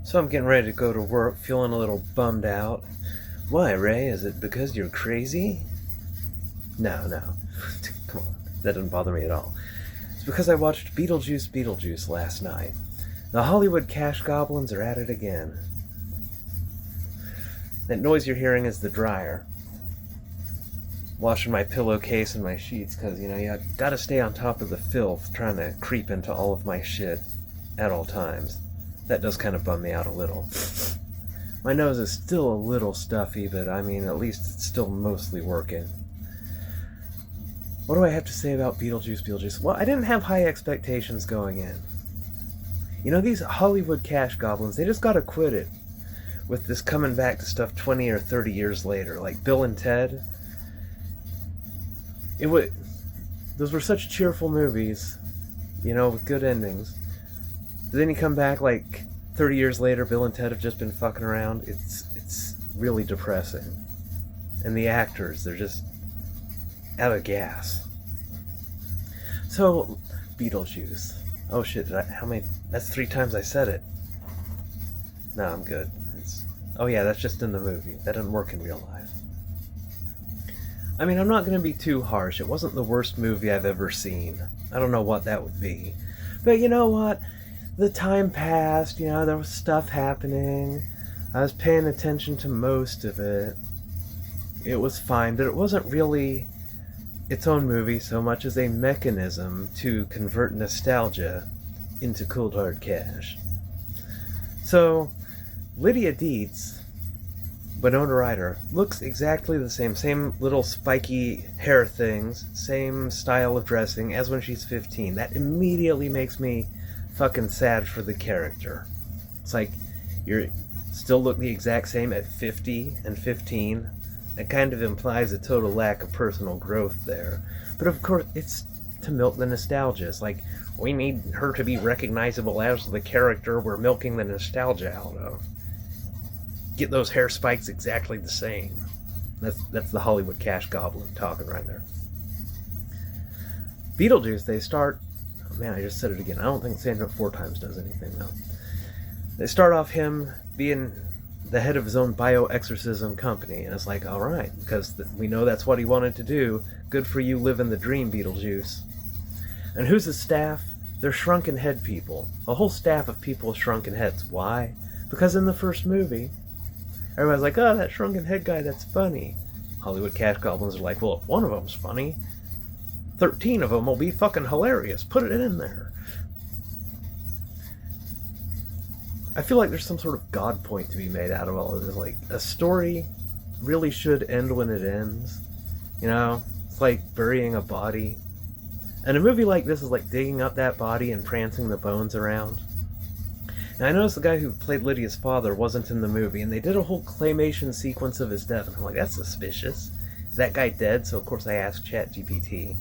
So I'm getting ready to go to work, feeling a little bummed out. Why, Ray? Is it because you're crazy? No. Come on. That doesn't bother me at all. It's because I watched Beetlejuice last night. The Hollywood cash goblins are at it again. That noise you're hearing is the dryer. Washing my pillowcase and my sheets because, you gotta stay on top of the filth trying to creep into all of my shit at all times. That does kind of bum me out a little. My nose is still a little stuffy, but at least it's still mostly working. What do I have to say about Beetlejuice? Well, I didn't have high expectations going in. These Hollywood cash goblins, they just got acquitted with this coming back to stuff 20 or 30 years later, like Bill and Ted. Those were such cheerful movies, with good endings. But then you come back like 30 years later, Bill and Ted have just been fucking around. It's really depressing. And the actors, they're just out of gas. So, Beetlejuice. Oh shit, that's 3 times I said it. No, I'm good. Oh yeah, that's just in the movie. That doesn't work in real life. I'm not going to be too harsh. It wasn't the worst movie I've ever seen. I don't know what that would be. But you know what? The time passed, there was stuff happening. I was paying attention to most of it. It was fine, but it wasn't really its own movie so much as a mechanism to convert nostalgia into cold hard cash. So, Lydia Deetz, Winona Ryder, looks exactly the same little spiky hair things, same style of dressing as when she's 15. That immediately makes me fucking sad for the character. It's like, you still look the exact same at 50 and 15. It kind of implies a total lack of personal growth there. But of course, it's to milk the nostalgia. It's like, we need her to be recognizable as the character we're milking the nostalgia out of. Get those hair spikes exactly the same. That's the Hollywood cash goblin talking right there. Beetlejuice, they start... Oh man, I just said it again. I don't think saying it 4 times does anything, though. They start off him being the head of his own bioexorcism company, and it's like, alright, because we know that's what he wanted to do. Good for you living the dream, Beetlejuice. And who's his staff? They're shrunken head people. A whole staff of people with shrunken heads. Why? Because in the first movie, everybody's like, oh, that shrunken head guy, that's funny. Hollywood cash goblins are like, well, if one of them's funny, 13 of them will be fucking hilarious. Put it in there. I feel like there's some sort of God point to be made out of all of this. Like, a story really should end when it ends. It's like burying a body. And a movie like this is like digging up that body and prancing the bones around. And I noticed the guy who played Lydia's father wasn't in the movie, and they did a whole claymation sequence of his death, and I'm like, that's suspicious. Is that guy dead? So of course I asked ChatGPT.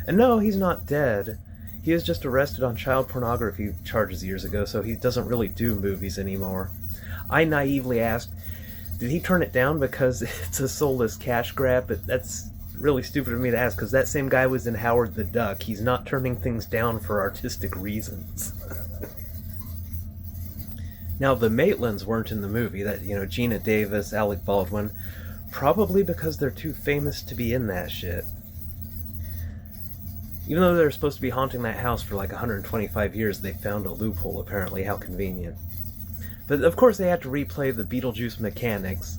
And no, he's not dead. He was just arrested on child pornography charges years ago, so he doesn't really do movies anymore. I naively asked, did he turn it down because it's a soulless cash grab? But that's really stupid of me to ask, because that same guy was in Howard the Duck. He's not turning things down for artistic reasons. Now, the Maitlands weren't in the movie. That, Gina Davis, Alec Baldwin, probably because they're too famous to be in that shit. Even though they're supposed to be haunting that house for like 125 years, they found a loophole, apparently. How convenient. But of course they had to replay the Beetlejuice mechanics.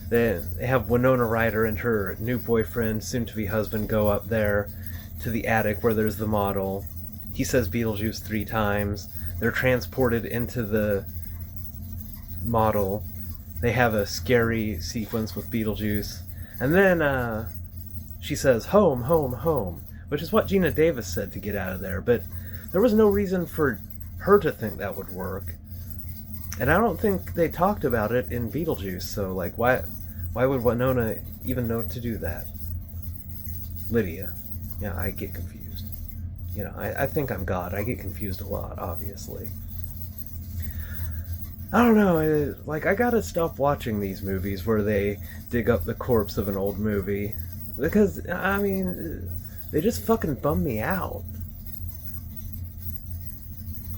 They have Winona Ryder and her new boyfriend, soon-to-be husband, go up there to the attic where there's the model. He says Beetlejuice 3 times. They're transported into the model. They have a scary sequence with Beetlejuice. And then she says, home, home, home. Which is what Gina Davis said to get out of there, but there was no reason for her to think that would work. And I don't think they talked about it in Beetlejuice, so like, why would Winona even know to do that? Lydia. Yeah, I get confused. I think I'm God. I get confused a lot, obviously. I don't know, I gotta stop watching these movies where they dig up the corpse of an old movie. Because, they just fucking bum me out.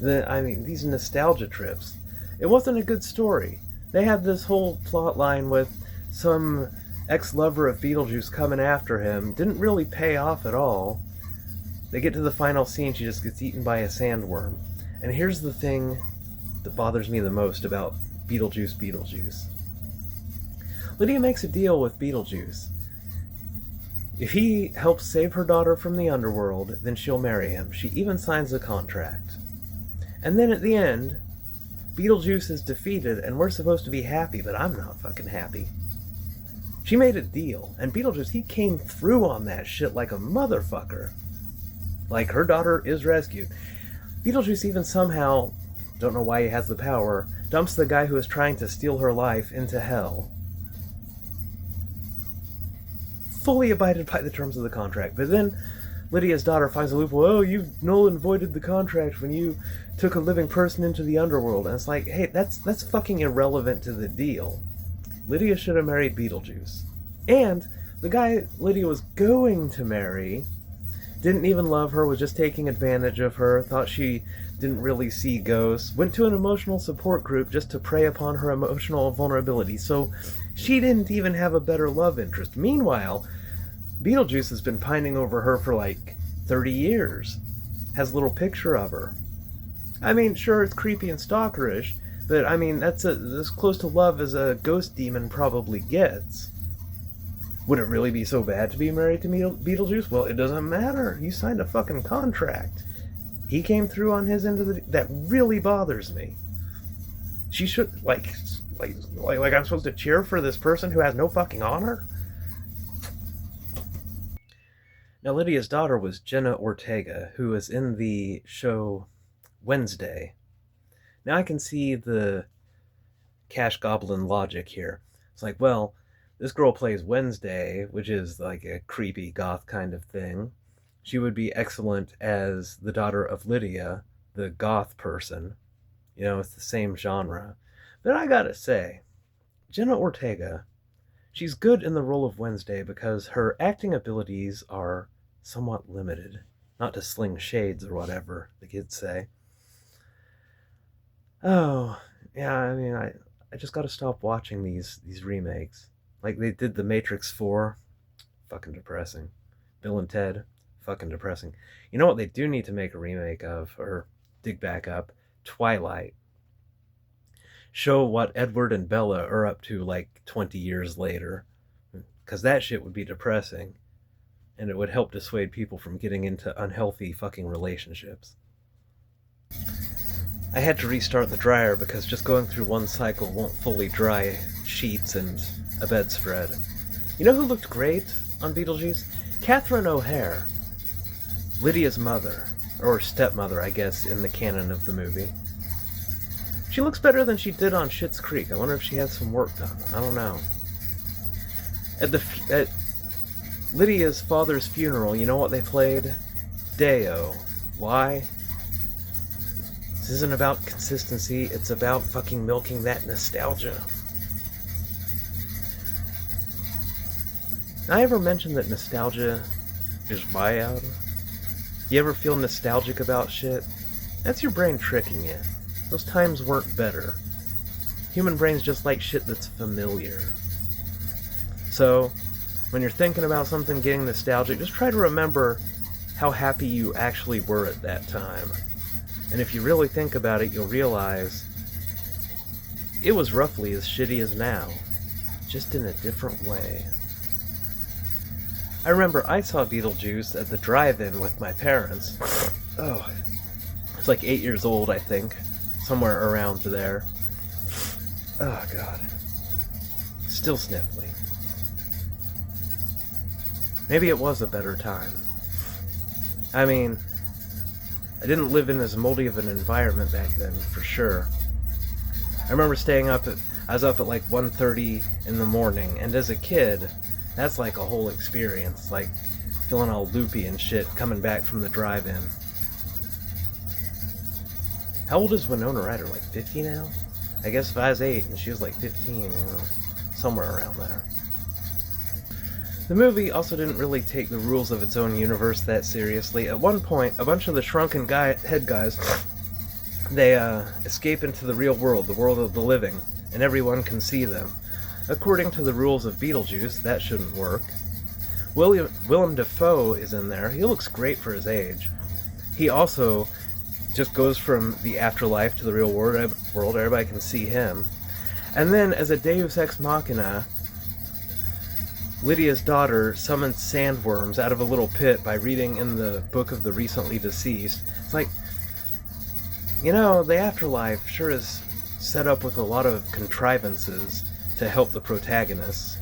These nostalgia trips. It wasn't a good story. They had this whole plot line with some ex-lover of Beetlejuice coming after him. Didn't really pay off at all. They get to the final scene, she just gets eaten by a sandworm. And here's the thing that bothers me the most about Beetlejuice. Lydia makes a deal with Beetlejuice. If he helps save her daughter from the underworld, then she'll marry him. She even signs a contract. And then at the end, Beetlejuice is defeated and we're supposed to be happy, but I'm not fucking happy. She made a deal, and Beetlejuice, he came through on that shit like a motherfucker. Like, her daughter is rescued. Beetlejuice even somehow, don't know why he has the power, dumps the guy who is trying to steal her life into hell. Fully abided by the terms of the contract. But then Lydia's daughter finds a loophole. Oh, you null and voided the contract when you took a living person into the underworld. And it's like, hey, that's fucking irrelevant to the deal. Lydia should have married Beetlejuice. And the guy Lydia was going to marry didn't even love her, was just taking advantage of her, thought she didn't really see ghosts, went to an emotional support group just to prey upon her emotional vulnerability. So she didn't even have a better love interest. Meanwhile, Beetlejuice has been pining over her for like 30 years. Has a little picture of her. I mean, sure, it's creepy and stalkerish, but I mean, that's as close to love as a ghost demon probably gets. Would it really be so bad to be married to Beetlejuice? Well, it doesn't matter. You signed a fucking contract. He came through on his end of the... That really bothers me. She should... Like I'm supposed to cheer for this person who has no fucking honor? Now, Lydia's daughter was Jenna Ortega, who was in the show Wednesday. Now I can see the Cash Goblin logic here. It's like, well, this girl plays Wednesday, which is like a creepy goth kind of thing. She would be excellent as the daughter of Lydia, the goth person. You know, it's the same genre. But I gotta say, Jenna Ortega, she's good in the role of Wednesday because her acting abilities are somewhat limited. Not to sling shades or whatever the kids say. Oh, yeah, I mean, I just gotta stop watching these remakes. Like they did The Matrix 4, fucking depressing. Bill and Ted, fucking depressing. You know what they do need to make a remake of, or dig back up? Twilight. Show what Edward and Bella are up to like 20 years later. Because that shit would be depressing. And it would help dissuade people from getting into unhealthy fucking relationships. I had to restart the dryer because just going through one cycle won't fully dry sheets and a bedspread. You know who looked great on Beetlejuice? Catherine O'Hare. Lydia's mother. Or stepmother, I guess, in the canon of the movie. She looks better than she did on Schitt's Creek. I wonder if she had some work done. I don't know. At Lydia's father's funeral, you know what they played? Deo. Why? This isn't about consistency, it's about fucking milking that nostalgia. I ever mentioned that nostalgia is buyout? You ever feel nostalgic about shit? That's your brain tricking you. Those times weren't better. Human brains just like shit that's familiar. So, when you're thinking about something getting nostalgic, just try to remember how happy you actually were at that time. And if you really think about it, you'll realize it was roughly as shitty as now, just in a different way. I remember I saw Beetlejuice at the drive-in with my parents. Oh, I was like 8 years old, I think. Somewhere around there. Oh, God. Still sniffly. Maybe it was a better time. I mean, I didn't live in as moldy of an environment back then, for sure. I remember I was up at like 1:30 in the morning, and as a kid, that's like a whole experience, like feeling all loopy and shit coming back from the drive-in. How old is Winona Ryder, like 50 now? I guess if I was 8 and she was like 15, you know, somewhere around there. The movie also didn't really take the rules of its own universe that seriously. At one point, a bunch of the shrunken head guys They escape into the real world, the world of the living, and everyone can see them. According to the rules of Beetlejuice, that shouldn't work. Willem Dafoe is in there. He looks great for his age. He also just goes from the afterlife to the real world. Everybody can see him. And then, as a deus ex machina, Lydia's daughter summons sandworms out of a little pit by reading in the Book of the Recently Deceased. It's like, the afterlife sure is set up with a lot of contrivances to help the protagonists.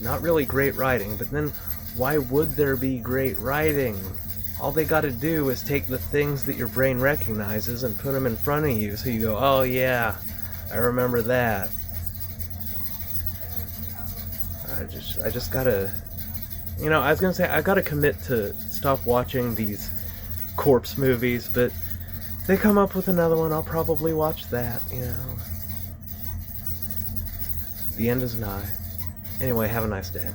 Not really great writing, but then why would there be great writing? All they gotta do is take the things that your brain recognizes and put them in front of you so you go, oh yeah, I remember that. I just gotta, I was gonna say, I gotta commit to stop watching these corpse movies, but if they come up with another one, I'll probably watch that, The end is nigh. Anyway, have a nice day.